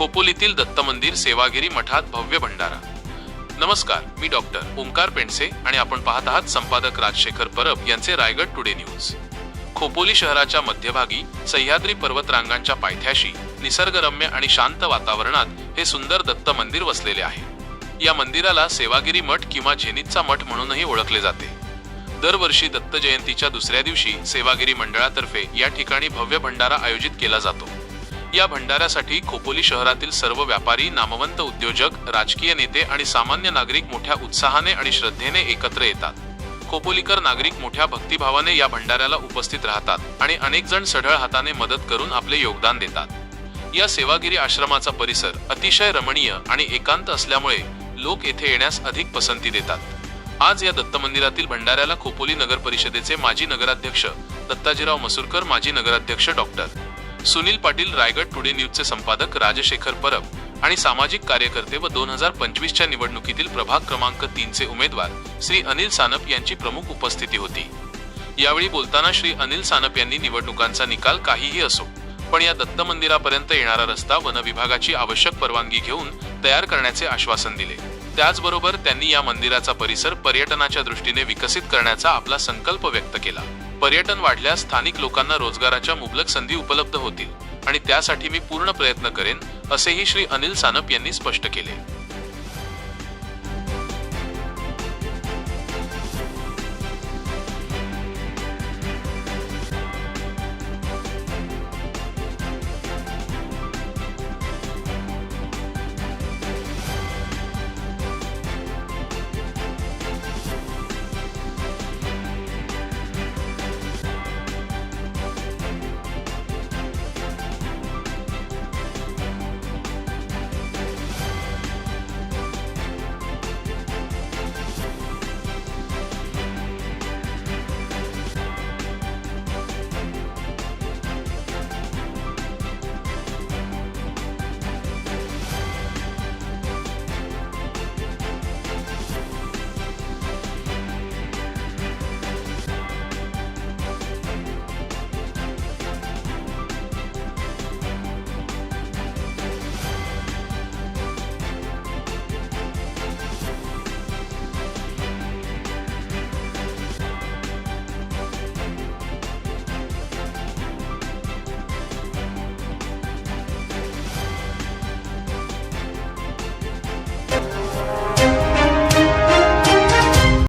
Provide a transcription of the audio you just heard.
खोपोलीतील दत्त मंदिर सेवागिरी मठात भव्य भंडारा। नमस्कार, मी डॉक्टर ओंकार पेंडसे आणि आपण पाहत आहात संपादक राजशेखर परब यांचे रायगड टुडे न्यूज। खोपोली शहराच्या मध्यभागी सह्याद्री पर्वतरांगांच्या पायथ्याशी निसर्गरम्य आणि शांत वातावरणात हे सुंदर दत्त मंदिर वसलेले आहे। या मंदिराला सेवागिरी मठ किंवा झेनिथचा मठ म्हणूनही ओळखले जाते। दरवर्षी दत्त जयंतीच्या दुसऱ्या दिवशी सेवागिरी मंडळातर्फे या ठिकाणी भव्य भंडारा आयोजित केला जातो। या भंडाऱ्यासाठी खोपोली शहरातील सर्व व्यापारी, नामवंत उद्योजक, राजकीय नेते आणि सामान्य नागरिक मोठ्या उत्साहाने आणि श्रद्धेने एकत्र येतात। खोपोलीकर नागरिक मोठ्या भक्तिभावाने या भंडाऱ्याला उपस्थित राहतात आणि अनेक जण सढळ हाताने मदत करून आपले योगदान देतात। या सेवागिरी आश्रमाचा परिसर अतिशय रमणीय आणि एकांत असल्यामुळे लोक येथे येण्यास अधिक पसंती देतात। आज या दत्त मंदिरातील भंडाऱ्याला खोपोली नगर परिषदेचे माजी नगराध्यक्ष दत्ताजीराव मसूरकर, माजी नगराध्यक्ष डॉक्टर सुनील पाटील, रायगड टुडे न्यूजचे संपादक राजशेखर परब आणि सामाजिक कार्यकर्ते व 2025च्या निवडणुकीतील प्रभाग क्रमांक 3 चे उमेदवार श्री अनिल सानप यांची प्रमुख उपस्थिती होती। यावेळी बोलताना श्री अनिल सानप यांनी निवडणुकांचा निकाल काहीही असो, पण या दत्त मंदिरापर्यंत येणारा रस्ता वन विभागाची आवश्यक परवानगी घेऊन तयार करण्याचे आश्वासन दिले। त्याचबरोबर त्यांनी या मंदिराचा परिसर पर्यटनाच्या दृष्टीने विकसित करण्याचा आपला संकल्प व्यक्त केला। पर्यटन वाढल्यास स्थानिक लोकांना रोजगाराच्या मुबलक संधी उपलब्ध होतील आणि त्यासाठी मी पूर्ण प्रयत्न करेन, असेही श्री अनिल सानप यांनी स्पष्ट केले।